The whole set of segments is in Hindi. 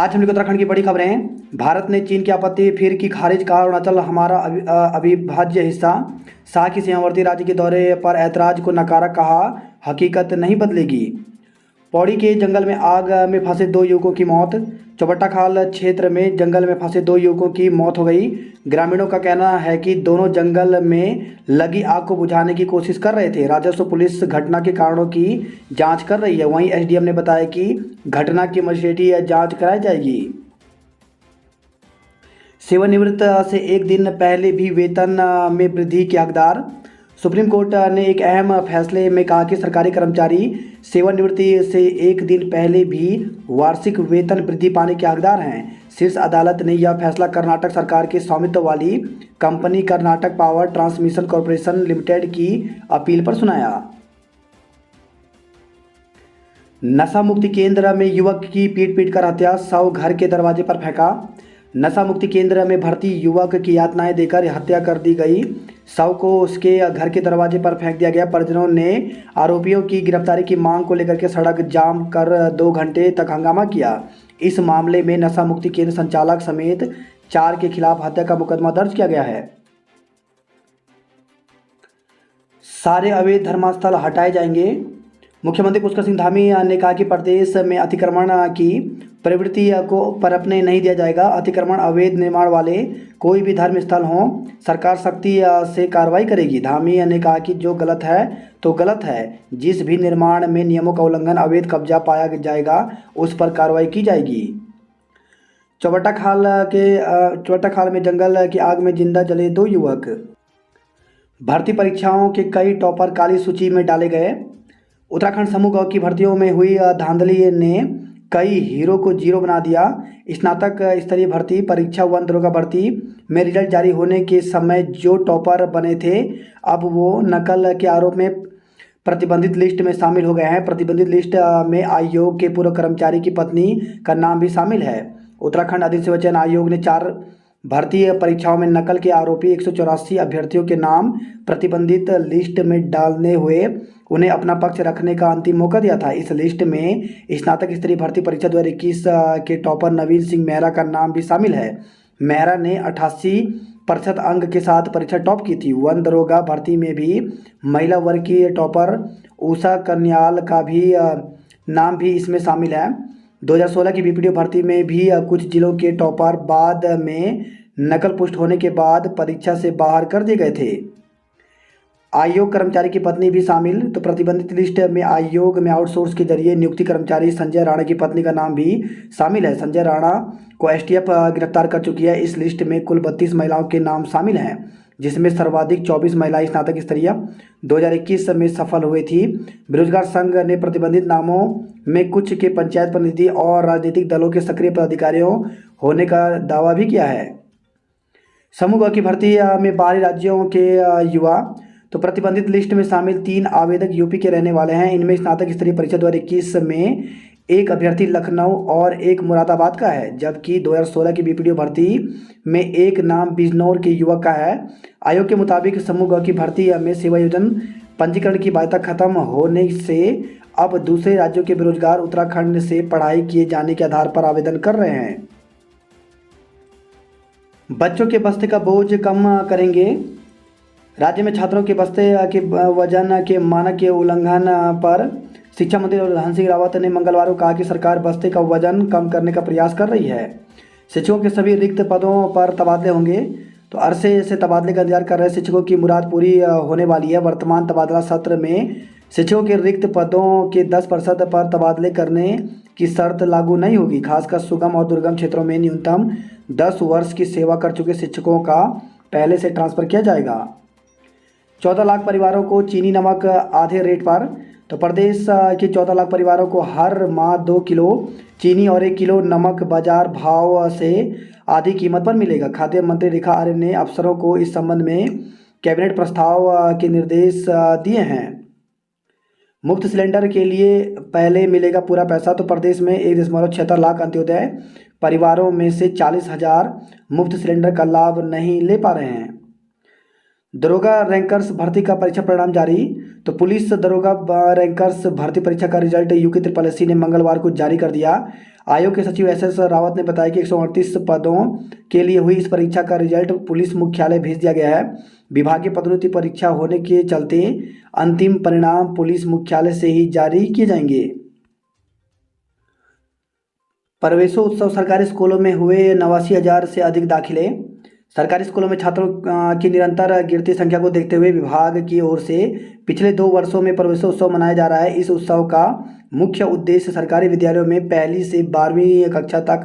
आज हम लोग उत्तराखंड की बड़ी खबरें। भारत ने चीन की आपत्ति फिर की खारिज, कहा अरुणाचल हमारा अविभाज्य हिस्सा। शाह की सीमावर्ती राज्य के दौरे पर ऐतराज को नकारा, कहा हकीकत नहीं बदलेगी। पौड़ी के जंगल में आग में फंसे 2 युवकों की मौत। चौबट्टा खाल क्षेत्र में जंगल में फंसे 2 युवकों की मौत हो गई। ग्रामीणों का कहना है कि दोनों जंगल में लगी आग को बुझाने की कोशिश कर रहे थे। राजस्व पुलिस घटना के कारणों की जांच कर रही है। वहीं एसडीएम ने बताया कि घटना की मजिस्ट्रेटी जांच कराई जाएगी। सेवानिवृत्त से एक दिन पहले भी वेतन में वृद्धि के हकदार। सुप्रीम कोर्ट ने एक अहम फैसले में कहा कि सरकारी कर्मचारी सेवानिवृत्ति से एक दिन पहले भी वार्षिक वेतन वृद्धि पाने के हकदार हैं। शीर्ष अदालत ने यह फैसला कर्नाटक सरकार के स्वामित्व वाली company Karnataka power transmission corporation limited की अपील पर सुनाया। नशा मुक्ति केंद्र में युवक की पीट कर हत्या, शव घर के दरवाजे पर फेंका। नशा मुक्ति केंद्र में भर्ती युवक की यातनाएं देकर हत्या कर दी गई। शव को उसके घर के दरवाजे पर फेंक दिया गया। परिजनों ने आरोपियों की गिरफ्तारी की मांग को लेकर के सड़क जाम कर 2 घंटे तक हंगामा किया। इस मामले में नशा मुक्ति केंद्र संचालक समेत 4 के खिलाफ हत्या का मुकदमा दर्ज किया गया है। सारे अवैध धर्मस्थल हटाए जाएंगे। मुख्यमंत्री पुष्कर सिंह धामी ने कहा कि प्रदेश में अतिक्रमण की प्रवृत्ति को पनपने नहीं दिया जाएगा। अतिक्रमण अवैध निर्माण वाले कोई भी धर्म स्थल हो, सरकार सख्ती से कार्रवाई करेगी। धामी ने कहा कि जो गलत है तो गलत है, जिस भी निर्माण में नियमों का उल्लंघन, अवैध कब्जा पाया जाएगा उस पर कार्रवाई की जाएगी। चौबट्टा खाल में जंगल की आग में जिंदा जले 2 युवक। भर्ती परीक्षाओं के कई टॉपर काली सूची में डाले गए। उत्तराखंड समूह गाँव की भर्तियों में हुई धांधली ने कई हीरो को जीरो बना दिया। स्नातक स्तरीय भर्ती परीक्षा 1 दरोगा भर्ती में रिजल्ट जारी होने के समय जो टॉपर बने थे, अब वो नकल के आरोप में प्रतिबंधित लिस्ट में शामिल हो गए हैं। प्रतिबंधित लिस्ट में आयोग के पूर्व कर्मचारी की पत्नी का नाम भी शामिल है। उत्तराखंड अधिसूचना चयन आयोग ने 4 भर्ती परीक्षाओं में नकल के आरोपी 184 अभ्यर्थियों के नाम प्रतिबंधित लिस्ट में डालने हुए उन्हें अपना पक्ष रखने का अंतिम मौका दिया था। इस लिस्ट में स्नातक स्तरीय भर्ती परीक्षा 2021 के टॉपर नवीन सिंह मेहरा का नाम भी शामिल है। मेहरा ने 88% अंक के साथ परीक्षा टॉप की थी। 1 दरोगा भर्ती में भी महिला वर्ग की टॉपर उषा कन्याल का भी नाम भी इसमें शामिल है। 2016 की बीपीडीओ भर्ती में भी कुछ जिलों के टॉपर बाद में नकल पुष्ट होने के बाद परीक्षा से बाहर कर दिए गए थे। आयोग कर्मचारी की पत्नी भी शामिल। तो प्रतिबंधित लिस्ट में आयोग में आउटसोर्स के जरिए नियुक्ति कर्मचारी संजय राणा की पत्नी का नाम भी शामिल है। संजय राणा को एसटीएफ गिरफ्तार कर चुकी है। इस लिस्ट में कुल 32 महिलाओं के नाम शामिल हैं, जिसमें सर्वाधिक 24 महिलाएं स्नातक स्तरीय 2021 में सफल हुई थी। बेरोजगार संघ ने प्रतिबंधित नामों में कुछ के पंचायत प्रतिनिधि और राजनीतिक दलों के सक्रिय पदाधिकारियों होने का दावा भी किया है। समूह की भर्ती में बाहरी राज्यों के युवा। तो प्रतिबंधित लिस्ट में शामिल 3 आवेदक यूपी के रहने वाले हैं। इनमें स्नातक स्तरीय परीक्षा 2021 में एक अभ्यर्थी लखनऊ और एक मुरादाबाद का है, जबकि 2016 की बीपीडीओ भर्ती में एक नाम बिजनौर के युवक का है। आयोग के मुताबिक समूह की भर्ती में सेवा योजन पंजीकरण की बाध्यता खत्म होने से अब दूसरे राज्यों के बेरोजगार उत्तराखंड से पढ़ाई किए जाने के आधार पर आवेदन कर रहे हैं। बच्चों के बस्ते का बोझ कम करेंगे। राज्य में छात्रों के बस्ते के वजन के मानक के उल्लंघन पर शिक्षा मंत्री धन सिंह रावत ने मंगलवार को कहा कि सरकार बस्ते का वजन कम करने का प्रयास कर रही है। शिक्षकों के सभी रिक्त पदों पर तबादले होंगे। तो अरसे से तबादले का इंतजार कर रहे शिक्षकों की मुराद पूरी होने वाली है। वर्तमान तबादला सत्र में शिक्षकों के रिक्त पदों के 10% पर तबादले करने की शर्त लागू नहीं होगी। खासकर सुगम और दुर्गम क्षेत्रों में न्यूनतम 10 वर्ष की सेवा कर चुके शिक्षकों का पहले से ट्रांसफ़र किया जाएगा। 14 लाख परिवारों को चीनी नमक आधे रेट पर। तो प्रदेश के 14 लाख परिवारों को हर माह 2 किलो चीनी और 1 किलो नमक बाजार भाव से आधी कीमत पर मिलेगा। खाद्य मंत्री रेखा आर्य ने अफसरों को इस संबंध में कैबिनेट प्रस्ताव के निर्देश दिए हैं। मुफ्त सिलेंडर के लिए पहले मिलेगा पूरा पैसा। तो प्रदेश में 1.76 लाख अंत्योदय परिवारों में से 40,000 मुफ्त सिलेंडर का लाभ नहीं ले पा रहे हैं। दरोगा रैंकर्स भर्ती का परीक्षा परिणाम जारी। तो पुलिस दरोगा रैंकर्स भर्ती परीक्षा का रिजल्ट यूके SSSC ने मंगलवार को जारी कर दिया। आयोग के सचिव SS रावत ने बताया कि 138 पदों के लिए हुई इस परीक्षा का रिजल्ट पुलिस मुख्यालय भेज दिया गया है। विभागीय पदोन्नति परीक्षा होने के चलते अंतिम परिणाम पुलिस मुख्यालय से ही जारी किए जाएंगे। प्रवेशोत्सव सरकारी स्कूलों में हुए 89,000 से अधिक दाखिले। सरकारी स्कूलों में छात्रों की निरंतर गिरती संख्या को देखते हुए विभाग की ओर से पिछले 2 वर्षों में प्रवेशोत्सव मनाया जा रहा है। इस उत्सव का मुख्य उद्देश्य सरकारी विद्यालयों में पहली से 12वीं कक्षा तक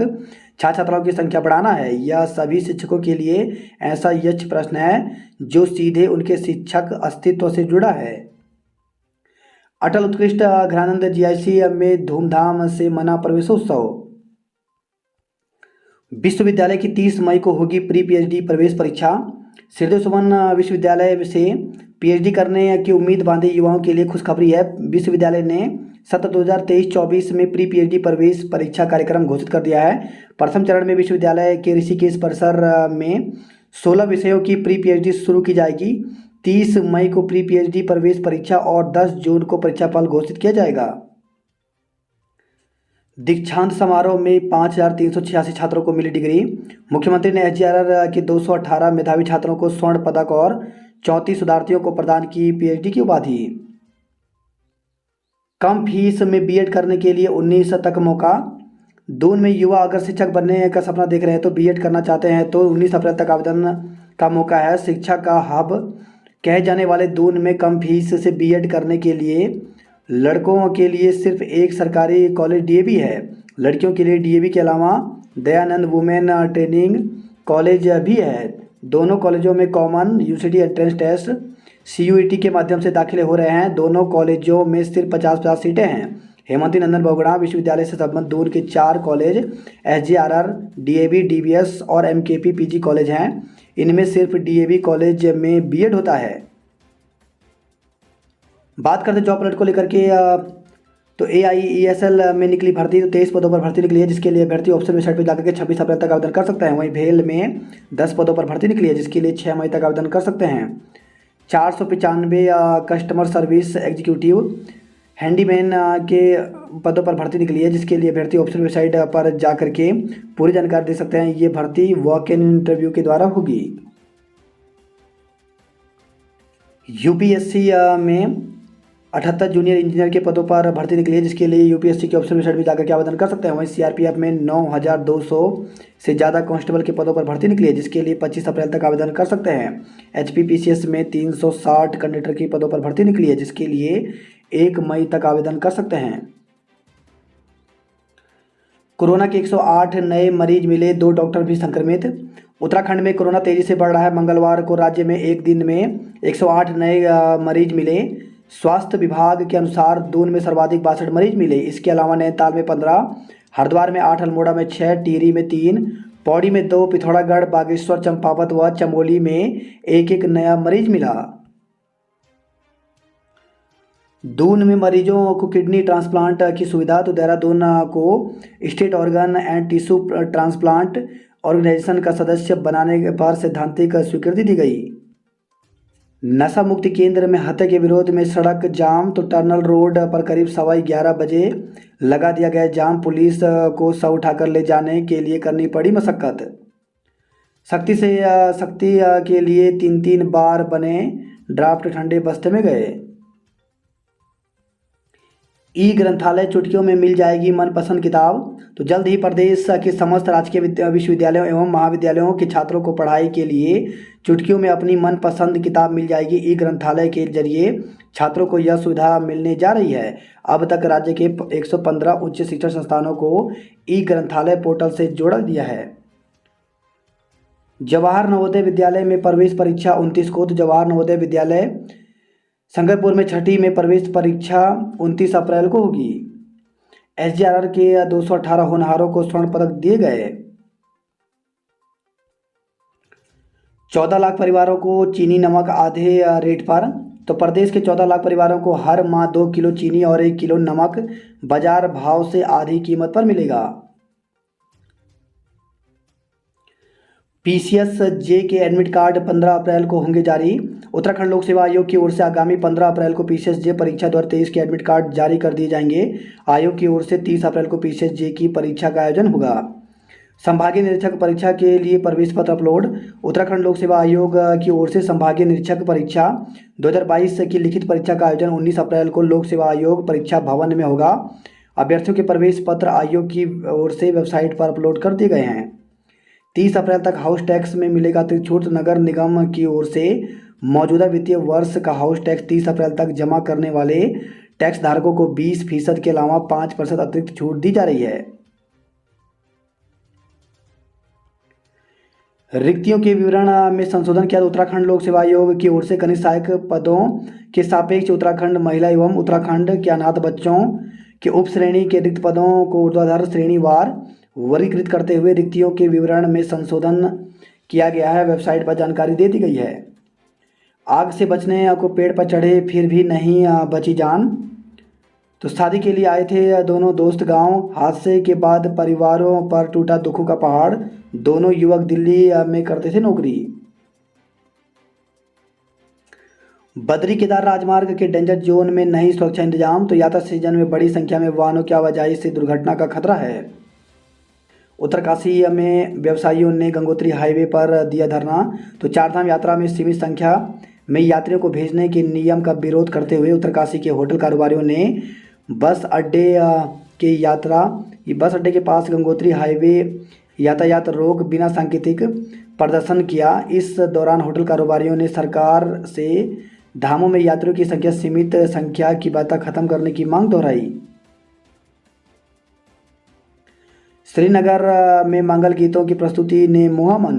छात्र छात्राओं की संख्या बढ़ाना है। यह सभी शिक्षकों के लिए ऐसा यक्ष प्रश्न है जो सीधे उनके शिक्षक अस्तित्व से जुड़ा है। अटल उत्कृष्ट घरानंद GIC में धूमधाम से मना प्रवेशोत्सव। विश्वविद्यालय की 30 मई को होगी प्री PhD प्रवेश परीक्षा। हृदय सुमन विश्वविद्यालय से PhD करने की उम्मीद बांधे युवाओं के लिए खुशखबरी है। विश्वविद्यालय ने सत्र 2023-24 में प्री PhD प्रवेश परीक्षा कार्यक्रम घोषित कर दिया है। प्रथम चरण में विश्वविद्यालय के ऋषिकेश परिसर में 16 विषयों की प्री PhD शुरू की जाएगी। 30 मई को प्री PhD प्रवेश परीक्षा और 10 जून को परीक्षा फल घोषित किया जाएगा। दीक्षांत समारोह में 5,386 छात्रों को मिली डिग्री। मुख्यमंत्री ने SGRR के 218 मेधावी छात्रों को स्वर्ण पदक और 34 शोधार्थियों को प्रदान की PhD की उपाधि। कम फीस में B.Ed करने के लिए 19 तक मौका। दून में युवा अगर शिक्षक बनने का सपना देख रहे हैं तो B.Ed करना चाहते हैं तो 19 अप्रैल तक आवेदन का मौका है। शिक्षा का हब कहे जाने वाले दून में कम फीस से B.Ed करने के लिए लड़कों के लिए सिर्फ एक सरकारी कॉलेज DAV है। लड़कियों के लिए DAV के अलावा दयानंद वुमेन ट्रेनिंग कॉलेज भी है। दोनों कॉलेजों में common university entrance test CUET के माध्यम से दाखिले हो रहे हैं। दोनों कॉलेजों में सिर्फ 50-50 सीटें हैं। हेमंती नंदन बहुगुणा विश्वविद्यालय से संबद्ध दून के 4 कॉलेज SGRR, DAV, DBS और MKP PG कॉलेज हैं। इनमें सिर्फ DAV कॉलेज में B.Ed होता है। बात करते जॉब अलर्ट को लेकर के तो AIESL में निकली भर्ती, तो 23 पदों पर भर्ती निकली है जिसके लिए अभ्यर्थी ऑप्शन वेबसाइट पर जाकर के 26 अप्रैल तक आवेदन कर सकते हैं। वहीं भेल में 10 पदों पर भर्ती निकली है जिसके लिए 6 मई तक आवेदन कर सकते हैं। 495 कस्टमर सर्विस एग्जीक्यूटिव हैंडीमैन के पदों पर भर्ती निकली है जिसके लिए अभ्यर्थी ऑप्शन वेबसाइट पर जाकर के पूरी जानकारी दे सकते हैं। ये भर्ती वॉक इन इंटरव्यू के द्वारा होगी। UPSC में 78 जूनियर इंजीनियर के पदों पर भर्ती निकली है जिसके लिए UPSC के ऑप्शन वेबसाइट पर जाकर के आवेदन कर सकते हैं। वहीं CRPF में 9,200 से ज़्यादा कांस्टेबल के पदों पर भर्ती निकली है जिसके लिए 25 अप्रैल तक आवेदन कर सकते हैं। HPPCS में 360 कंडक्टर के पदों पर भर्ती निकली है जिसके लिए 1 मई तक आवेदन कर सकते हैं। कोरोना के 108 नए मरीज मिले, 2 डॉक्टर भी संक्रमित। उत्तराखंड में कोरोना तेजी से बढ़ रहा है। मंगलवार को राज्य में एक दिन में 108 नए मरीज मिले। स्वास्थ्य विभाग के अनुसार दून में सर्वाधिक 62 मरीज मिले। इसके अलावा नैनीताल में 15, हरिद्वार में 8, अल्मोड़ा में 6, टिहरी में 3, पौड़ी में 2, पिथौरागढ़, बागेश्वर, चंपावत व चमोली में एक नया मरीज मिला। दून में मरीजों को किडनी ट्रांसप्लांट की सुविधा, तो देहरादून को state organ and tissue transplant organisation का सदस्य बनाने पर सैद्धांतिक स्वीकृति दी गई। नशा मुक्ति केंद्र में हत्या के विरोध में सड़क जाम, तो टर्नल रोड पर करीब 11:15 बजे लगा दिया गया जाम। पुलिस को शव उठाकर ले जाने के लिए करनी पड़ी मशक्कत। सख्ती के लिए 3 बार बने ड्राफ्ट ठंडे बस्ते में गए। ग्रंथालय चुटकियों में मिल जाएगी मनपसंद किताब, तो जल्द ही प्रदेश के समस्त राजकीय विश्वविद्यालयों एवं महाविद्यालयों के छात्रों को पढ़ाई के लिए चुटकियों में अपनी मनपसंद किताब मिल जाएगी। ग्रंथालय के जरिए छात्रों को यह सुविधा मिलने जा रही है। अब तक राज्य के 115 उच्च शिक्षण संस्थानों को ग्रंथालय पोर्टल से जोड़ दिया है। जवाहर नवोदय विद्यालय में प्रवेश परीक्षा 29 को, तो जवाहर नवोदय विद्यालय संगरपुर में 6ठी में प्रवेश परीक्षा 29 अप्रैल को होगी। SGRR के 218 होनहारों को स्वर्ण पदक दिए गए। 14 लाख परिवारों को चीनी नमक आधे रेट पर, तो प्रदेश के 14 लाख परिवारों को हर माह 2 किलो चीनी और 1 किलो नमक बाजार भाव से आधी कीमत पर मिलेगा। PCSJ के एडमिट कार्ड 15 अप्रैल को होंगे जारी। उत्तराखंड लोक सेवा आयोग की ओर से आगामी 15 अप्रैल को पीसीएस जे परीक्षा 2023 के एडमिट कार्ड जारी कर दिए जाएंगे। आयोग की ओर से 30 अप्रैल को पीसीएस जे की परीक्षा का आयोजन होगा। संभागीय निरीक्षक परीक्षा के लिए प्रवेश पत्र अपलोड। उत्तराखंड लोक सेवा आयोग की ओर से संभागीय निरीक्षक परीक्षा 2022 की लिखित परीक्षा का आयोजन 19 अप्रैल को लोक सेवा आयोग परीक्षा भवन में होगा। अभ्यर्थियों के प्रवेश पत्र आयोग की ओर से वेबसाइट पर अपलोड कर दिए गए हैं। 30 अप्रैल तक हाउस टैक्स में मिलेगा अतिरिक्त छूट। नगर निगम की ओर से मौजूदा वित्तीय वर्ष का हाउस टैक्स 30 अप्रैल तक जमा करने वाले टैक्स धारकों को 20% के अलावा 5% अतिरिक्त छूट दी जा रही है। रिक्तियों के विवरण में संशोधन किया। उत्तराखंड लोक सेवा आयोग की ओर से कनिष्ठ सहायक पदों के सापेक्ष उत्तराखंड महिला एवं उत्तराखंड के अनाथ बच्चों के उप श्रेणी के रिक्त पदों को ऊर्ध्वाधर श्रेणीवार वर्गीकृत करते हुए रिक्तियों के विवरण में संशोधन किया गया है। वेबसाइट पर जानकारी दे दी गई है। आग से बचने को पेड़ पर चढ़े फिर भी नहीं बची जान। तो शादी के लिए आए थे दोनों दोस्त गांव। हादसे के बाद परिवारों पर टूटा दुखों का पहाड़। दोनों युवक दिल्ली में करते थे नौकरी। बद्री केदार राजमार्ग के डेंजर जोन में नहीं सुरक्षा इंतजाम। तो यात्रा सीजन में बड़ी संख्या में वाहनों की आवाजाही से दुर्घटना का खतरा है। उत्तरकाशी में व्यवसायियों ने गंगोत्री हाईवे पर दिया धरना। तो चारधाम यात्रा में सीमित संख्या में यात्रियों को भेजने के नियम का विरोध करते हुए उत्तरकाशी के होटल कारोबारियों ने बस अड्डे के पास गंगोत्री हाईवे यातायात रोक बिना सांकेतिक प्रदर्शन किया। इस दौरान होटल कारोबारियों ने सरकार से धामों में यात्रियों की संख्या सीमित संख्या की बाधा खत्म करने की मांग दोहराई। श्रीनगर में मंगल गीतों की प्रस्तुति ने मोहा मन।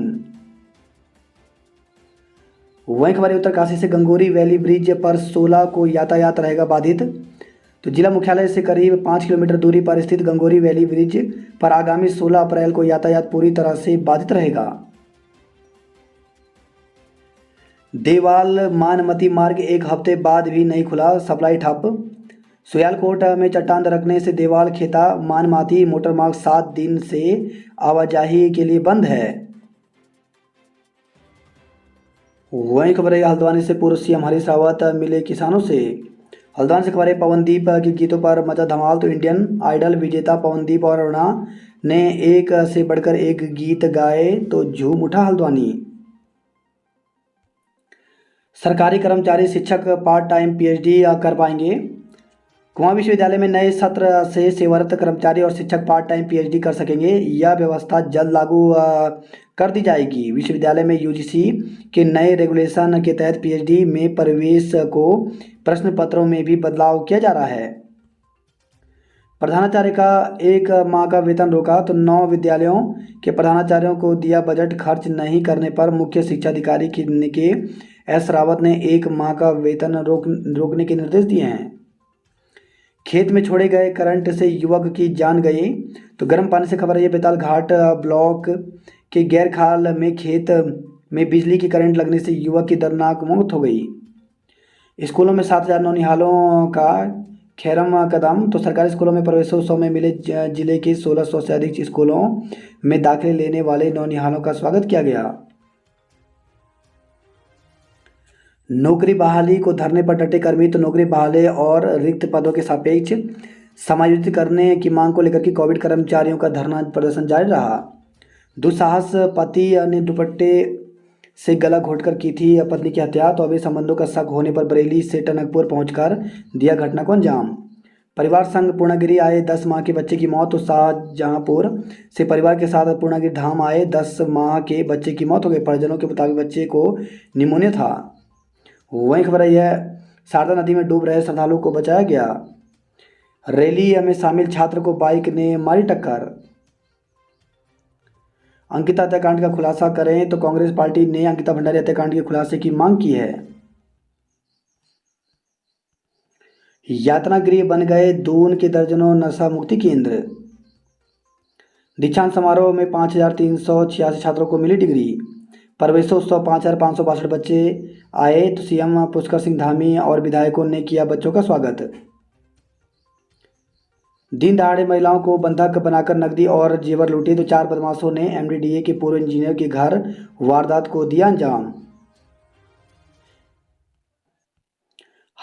वहीं खबर उत्तरकाशी से गंगोरी वैली ब्रिज पर 16 को यातायात रहेगा बाधित। तो जिला मुख्यालय से करीब 5 किलोमीटर दूरी पर स्थित गंगोरी वैली ब्रिज पर आगामी 16 अप्रैल को यातायात पूरी तरह से बाधित रहेगा। देवाल मानमती मार्ग एक हफ्ते बाद भी नहीं खुला, सप्लाई ठप। सुयालकोट में चट्टान दरकने से देवाल खेता मानमाती मोटरमार्ग 7 दिन से आवाजाही के लिए बंद है। वहीं खबर है हल्द्वानी से पूर्व सीएम हरीश रावत मिले किसानों से। हल्द्वानी से खबर है पवनदीप के गीतों पर मचा धमाल। तो इंडियन आइडल विजेता पवनदीप और अरुणा ने एक से बढ़कर एक गीत गाए तो झूम उठा हल्द्वानी। सरकारी कर्मचारी शिक्षक पार्ट टाइम पीएचडी कर पाएंगे। कुमाऊं विश्वविद्यालय में नए सत्र से सेवारत कर्मचारी और शिक्षक पार्ट टाइम पीएचडी कर सकेंगे। यह व्यवस्था जल्द लागू कर दी जाएगी। विश्वविद्यालय में यूजीसी के नए रेगुलेशन के तहत पीएचडी में प्रवेश को प्रश्न पत्रों में भी बदलाव किया जा रहा है। प्रधानाचार्य का 1 माह का वेतन रोका। तो 9 विद्यालयों के प्रधानाचार्यों को दिया बजट खर्च नहीं करने पर मुख्य शिक्षा अधिकारी के एस रावत ने 1 माह का वेतन रोकने के निर्देश दिए हैं। खेत में छोड़े गए करंट से युवक की जान गई। तो गर्म पानी से खबर है बेताल घाट ब्लॉक के गैरखाल में खेत में बिजली की करंट लगने से युवक की दर्दनाक मौत हो गई। स्कूलों में 7,000 नौनिहालों का खैरम कदम। तो सरकारी स्कूलों में प्रवेशोत्सव में मिले जिले के 1600 से अधिक स्कूलों में दाखिले लेने वाले नौनिहालों का स्वागत किया गया। नौकरी बहाली को धरने पर डटे कर्मी। तो नौकरी बहाली और रिक्त पदों के सापेक्ष समायोजित करने की मांग को लेकर के कोविड कर्मचारियों का धरना प्रदर्शन जारी रहा। दुस्साहस पति ने दुपट्टे से गला घोटकर की थी पत्नी की हत्या। तो अभी संबंधों का शक होने पर बरेली से टनकपुर पहुंचकर दिया घटना को अंजाम। परिवार संग पूर्णागिरी आए 10 माह के बच्चे की मौत। तो शाहजहांपुर से परिवार के साथ पूर्णागिरी धाम आए 10 माह के बच्चे की मौत हो गई। परिजनों के मुताबिक बच्चे को निमोनिया था। वहीं खबर है शारदा नदी में डूब रहे श्रद्धालुओं को बचाया गया। रैली में शामिल छात्र को बाइक ने मारी टक्कर। अंकिता हत्याकांड का खुलासा करें। तो कांग्रेस पार्टी ने अंकिता भंडारी हत्याकांड के खुलासे की मांग की है। यातना गृह बन गए दून के दर्जनों नशा मुक्ति केंद्र। दीक्षांत समारोह में 5,386 छात्रों को मिली डिग्री। प्रवेशोत्सव 5,562 बच्चे आए। तो सीएम पुष्कर सिंह धामी और विधायकों ने किया बच्चों का स्वागत। दिन दहाड़े महिलाओं को बंधक बनाकर नकदी और जेवर लूटे। तो 4 बदमाशों ने एमडीडीए के पूर्व इंजीनियर के घर वारदात को दिया अंजाम।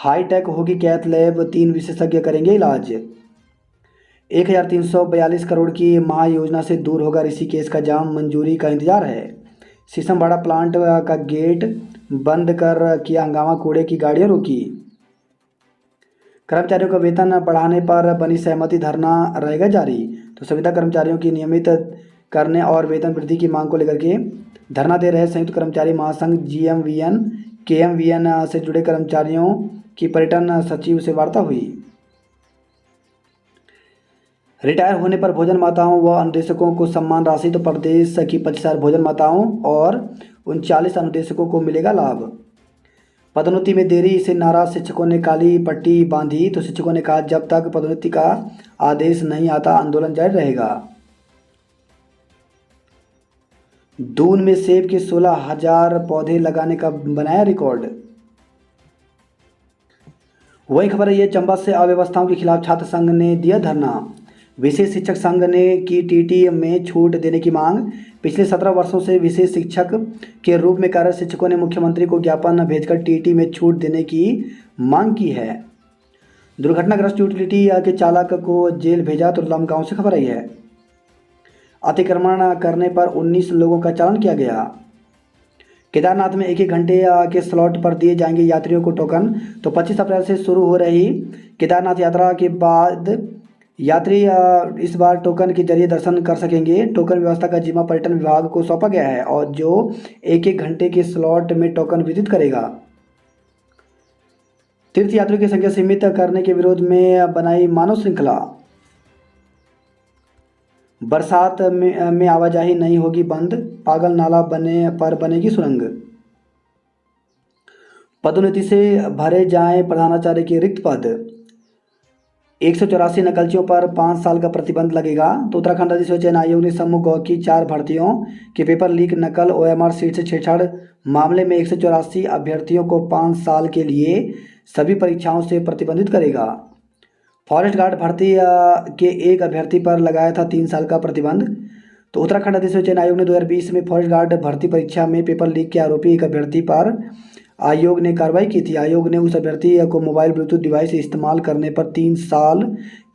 हाईटेक होगी कैथ लैब, 3 विशेषज्ञ करेंगे इलाज। 1342 करोड़ की महायोजना से दूर होगा ऋषिकेश का जाम, मंजूरी का इंतजार है। शीशमबाड़ा प्लांट का गेट बंद कर किया हंगामा, कूड़े की गाड़ियां रोकी। कर्मचारियों का वेतन बढ़ाने पर बनी सहमति, धरना रहेगा जारी। तो संविदा कर्मचारियों की नियमित करने और वेतन वृद्धि की मांग को लेकर के धरना दे रहे संयुक्त कर्मचारी महासंघ जीएमवीएन केएमवीएन से जुड़े कर्मचारियों की पर्यटन सचिव से वार्ता हुई। रिटायर होने पर भोजन माताओं व अनुदेशकों को सम्मान राशि, तो प्रदेश की 25,000 भोजन माताओं और 39 अनुदेशकों को मिलेगा लाभ। पदोन्नति में देरी से नाराज शिक्षकों ने काली पट्टी बांधी, तो शिक्षकों ने कहा जब तक पदोन्नति का आदेश नहीं आता आंदोलन जारी रहेगा। दून में सेब के 16,000 पौधे लगाने का बनाया रिकॉर्ड। वही खबर है ये, चंबा से अव्यवस्थाओं के खिलाफ छात्र संघ ने दिया धरना। विशेष शिक्षक संघ ने की टीटी में छूट देने की मांग। पिछले 17 वर्षों से विशेष शिक्षक के रूप में कार्यरत शिक्षकों ने मुख्यमंत्री को ज्ञापन भेजकर टीटी में छूट देने की मांग की है। दुर्घटनाग्रस्त यूटिलिटी के चालक को जेल भेजा, तो लमगांव से खबर आई है। अतिक्रमण करने पर 19 लोगों का चालान किया गया। केदारनाथ में 1-1 घंटे के स्लॉट पर दिए जाएंगे यात्रियों को टोकन। तो 25 अप्रैल से शुरू हो रही केदारनाथ यात्रा के बाद यात्री इस बार टोकन के जरिए दर्शन कर सकेंगे। टोकन व्यवस्था का जिम्मा पर्यटन विभाग को सौंपा गया है और जो 1-1 घंटे के स्लॉट में टोकन वितरित करेगा। तीर्थ यात्रियों की संख्या सीमित करने के विरोध में बनाई मानव श्रृंखला। बरसात में आवाजाही नहीं होगी बंद, पागल नाला बनेगी सुरंग। पदोन्नति से भरे जाएं प्रधानाचार्य के रिक्त पद। 184 नकलचियों पर 5 साल का प्रतिबंध लगेगा। तो उत्तराखंड राज्य चयन आयोग ने समूह गौ की 4 भर्तियों के पेपर लीक, नकल, ओएमआर सीट से छेड़छाड़ मामले में 184 अभ्यर्थियों को 5 साल के लिए सभी परीक्षाओं से प्रतिबंधित करेगा। फॉरेस्ट गार्ड भर्ती के एक अभ्यर्थी पर लगाया था 3 साल का प्रतिबंध। तो उत्तराखंड राज्य चयन आयोग ने 2020 में फॉरेस्ट गार्ड भर्ती परीक्षा में पेपर लीक के आरोपी एक अभ्यर्थी पर आयोग ने कार्रवाई की थी। आयोग ने उस अभ्यर्थी को मोबाइल ब्लूटूथ डिवाइस इस्तेमाल करने पर 3 साल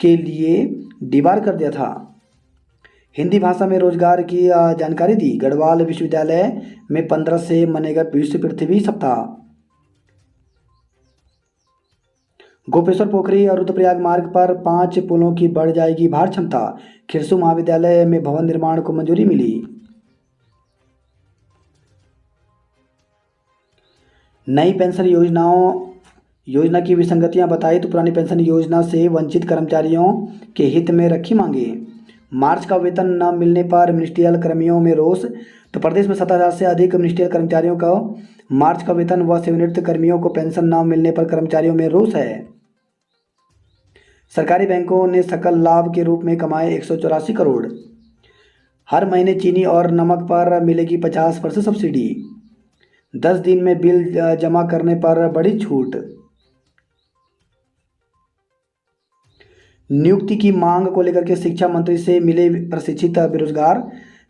के लिए डिबार कर दिया था। हिंदी भाषा में रोजगार की जानकारी दी। गढ़वाल विश्वविद्यालय में 15 से मनेगा विश्व पृथ्वी सप्ताह। गोपेश्वर पोखरी और रुद्रप्रयाग मार्ग पर 5 पुलों की बढ़ जाएगी भार क्षमता। खिरसू महाविद्यालय में भवन निर्माण को मंजूरी मिली। नई पेंशन योजना की विसंगतियां बताई, तो पुरानी पेंशन योजना से वंचित कर्मचारियों के हित में रखी मांगे। मार्च का वेतन न मिलने पर मिनिस्ट्रियल कर्मियों में रोष। तो प्रदेश में 17,000 से अधिक मिनिस्ट्रियल कर्मचारियों का मार्च का वेतन व सेवानिवृत्त कर्मियों को पेंशन न मिलने पर कर्मचारियों में रोष है। सरकारी बैंकों ने सकल लाभ के रूप में कमाए 184 करोड़। हर महीने चीनी और नमक पर मिलेगी 50% सब्सिडी। 10 दिन में बिल जमा करने पर बड़ी छूट। नियुक्ति की मांग को लेकर के शिक्षा मंत्री से मिले प्रशिक्षित बेरोजगार।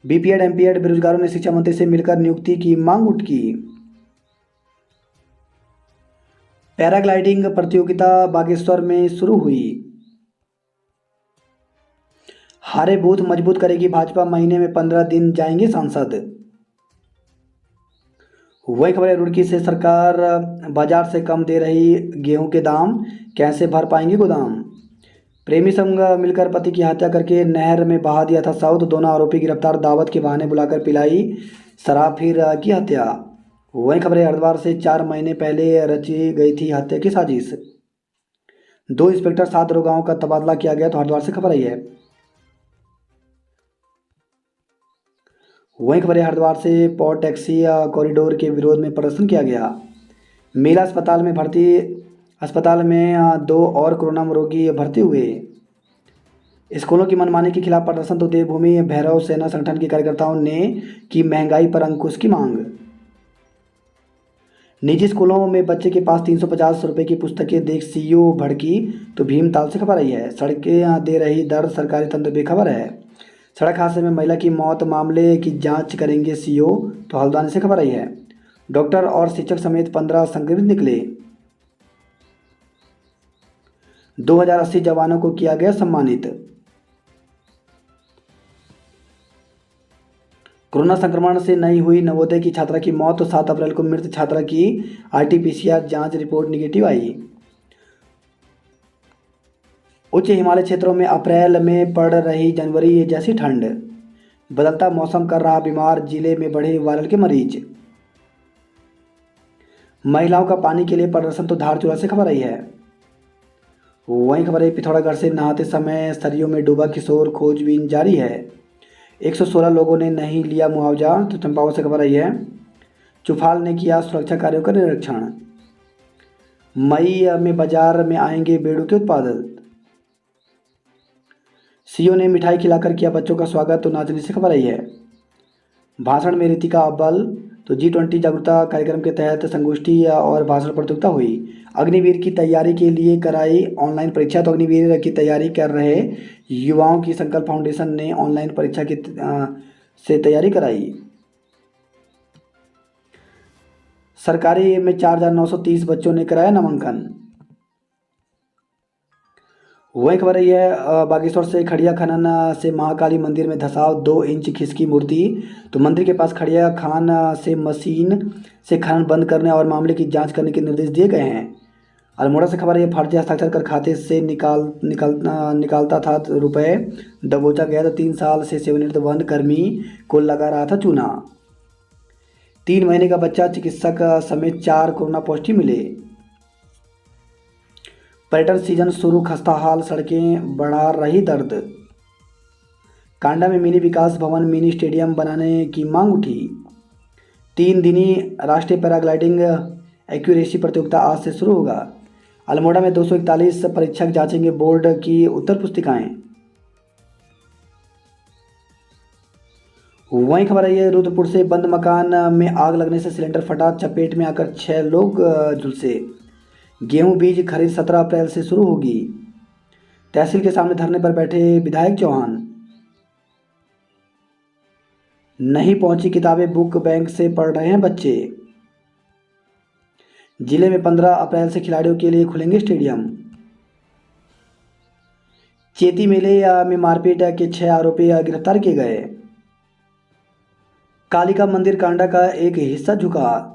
बीपीएड एमपीएड बेरोजगारों ने शिक्षा मंत्री से मिलकर नियुक्ति की मांग उठाई। पैराग्लाइडिंग प्रतियोगिता बागेश्वर में शुरू हुई। हारे बूथ मजबूत करेगी भाजपा, महीने में 15 दिन जाएंगे सांसद। वही खबर है, रुड़की से सरकार बाजार से कम दे रही गेहूं के दाम, कैसे भर पाएंगे गोदाम। प्रेमी संग मिलकर पति की हत्या करके नहर में बहा दिया था शव, तो दोनों आरोपी गिरफ्तार। दावत के बहाने बुलाकर पिलाई शराब, फिर की हत्या। वही खबर है, हरिद्वार से 4 महीने पहले रची गई थी हत्या की साजिश। 2 इंस्पेक्टर 7 दरोगाओं का तबादला किया गया, तो हरिद्वार से खबर आई है। वहीं खबर है, हरिद्वार से पॉट टैक्सी कॉरिडोर के विरोध में प्रदर्शन किया गया। मेला अस्पताल में 2 और कोरोना रोगी भर्ती हुए। स्कूलों की मनमानी के खिलाफ प्रदर्शन, तो देवभूमि भैरव सेना संगठन के कार्यकर्ताओं ने की महंगाई पर अंकुश की मांग। निजी स्कूलों में बच्चे के पास 350 रुपये की पुस्तकें देख सीईओ भड़की, तो भीमताल से खबर आई है। सड़कें दे रही दर्द, सरकारी तंत्र बेखबर है। सड़क हादसे में महिला की मौत मामले की जांच करेंगे सीईओ, तो हल्द्वानी से खबर आई है। डॉक्टर और शिक्षक समेत 15 संक्रमित निकले। 2080 जवानों को किया गया सम्मानित। कोरोना संक्रमण से नहीं हुई नवोदय की छात्रा की मौत, तो 7 अप्रैल को मृत छात्रा की RT-PCR जांच रिपोर्ट निगेटिव आई। उच्च हिमालय क्षेत्रों में अप्रैल में पड़ रही जनवरी जैसी ठंड, बदलता मौसम कर रहा बीमार, जिले में बढ़े वायरल के मरीज। महिलाओं का पानी के लिए प्रदर्शन, तो धारचूला से खबर आई है। वहीं खबर है पिथौरागढ़ से नहाते समय सरयू में डूबा किशोर, खोजबीन जारी है। 116 लोगों ने नहीं लिया मुआवजा, तो चंपावत से खबर आई है। चुफाल ने किया सुरक्षा कार्यों का निरीक्षण। मई में बाजार में आएंगे बेड़ू के उत्पाद। सीओ ने मिठाई खिलाकर किया बच्चों का स्वागत, तो नाचने से खबर आई है। भाषण में ऋतिका अव्वल, तो G20 जागरूकता कार्यक्रम के तहत संगोष्ठी और भाषण प्रतियोगिता हुई। अग्निवीर की तैयारी के लिए कराई ऑनलाइन परीक्षा, तो अग्निवीर की तैयारी कर रहे युवाओं की संकल्प फाउंडेशन ने ऑनलाइन परीक्षा की से तैयारी कराई। सरकारी में 4,930 बच्चों ने कराया नामांकन। वही खबर है बागेश्वर से खड़िया खनन से महाकाली मंदिर में धंसाव, 2 इंच खिसकी मूर्ति, तो मंदिर के पास खड़िया खान से मशीन से खनन बंद करने और मामले की जांच करने के निर्देश दिए गए हैं। अल्मोड़ा से खबर है फर्जी हस्ताक्षर कर खाते से निकालता था रुपए, दबोचा गया, तो 3 साल से सेवानिवृत्त वन कर्मी को लगा रहा था चूना। 3 महीने का बच्चा, चिकित्सक समेत 4 कोरोना पॉजिटिव मिले। पर्यटन सीजन शुरू, खस्ता हाल, सड़कें बढ़ा रही दर्द। कांडा में मिनी विकास भवन, मिनी स्टेडियम बनाने की मांग उठी। 3 दिनी राष्ट्रीय पैराग्लाइडिंग एक्यूरेसी प्रतियोगिता आज से शुरू होगा। अल्मोड़ा में 241 परीक्षक जांचेंगे बोर्ड की उत्तर पुस्तिकाएं। वहीं खबर आई है रुद्रपुर से बंद मकान में आग लगने से सिलेंडर फटा, चपेट में आकर 6 लोग झुलसे। गेहूं बीज खरीद 17 अप्रैल से शुरू होगी। तहसील के सामने धरने पर बैठे विधायक चौहान। नहीं पहुंची किताबें, बुक बैंक से पढ़ रहे हैं बच्चे। जिले में 15 अप्रैल से खिलाड़ियों के लिए खुलेंगे स्टेडियम। चेती मेले में मारपीट के 6 आरोपी गिरफ्तार किए गए। कालिका मंदिर कांडा का एक हिस्सा झुका।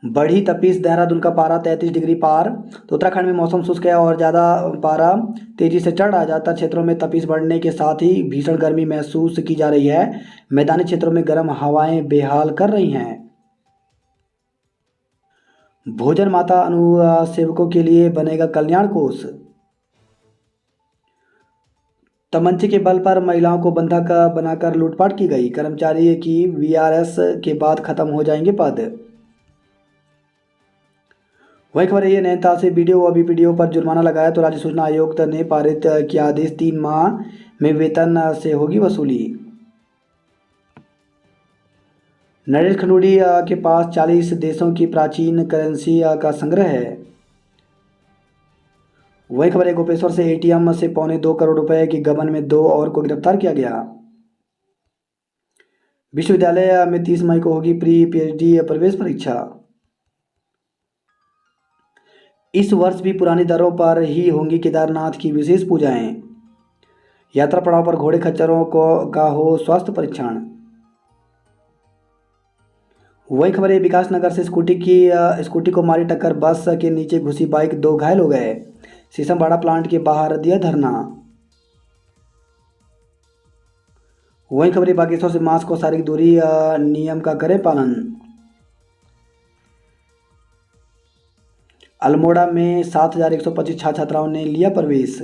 बढ़ी तपीस, देहरादून का पारा 33 डिग्री पार, तो उत्तराखंड में मौसम शुष्क है और ज़्यादा पारा तेजी से चढ़ रहा। ज़्यादातर क्षेत्रों में तपीस बढ़ने के साथ ही भीषण गर्मी महसूस की जा रही है। मैदानी क्षेत्रों में गर्म हवाएं बेहाल कर रही हैं। भोजन माता अनुसेवकों के लिए बनेगा कल्याण कोष। तमंचे के बल पर महिलाओं को बंधक बनाकर लूटपाट की गई। कर्मचारी की VRS के बाद खत्म हो जाएंगे पद। वही खबर है नैनीताल से वीडियो व वीडियो पर जुर्माना लगाया, तो राज्य सूचना आयोग ने पारित किया आदेश, 3 माह में वेतन से होगी वसूली। नरेश खंडूड़ी के पास 40 देशों की प्राचीन करेंसी का संग्रह है। वही खबर है गोपेश्वर से ATM से 2.25 करोड़ रुपए की गबन में 2 और को गिरफ्तार किया गया। विश्वविद्यालय में 30 मई को होगी प्री PhD प्रवेश परीक्षा। इस वर्ष भी पुरानी दरों पर ही होंगी केदारनाथ की विशेष पूजाएं। यात्रा पड़ाव पर घोड़े खच्चरों का हो स्वास्थ्य परीक्षण। वही खबर है विकास नगर से स्कूटी को मारी टक्कर, बस के नीचे घुसी बाइक, 2 घायल हो गए। शीशमबाड़ा प्लांट के बाहर दिया धरना। वही खबर है बागेश्वर से मास्क और शारीरिक दूरी नियम का करें पालन। अल्मोड़ा में 7,125 छात्र छात्राओं ने लिया प्रवेश।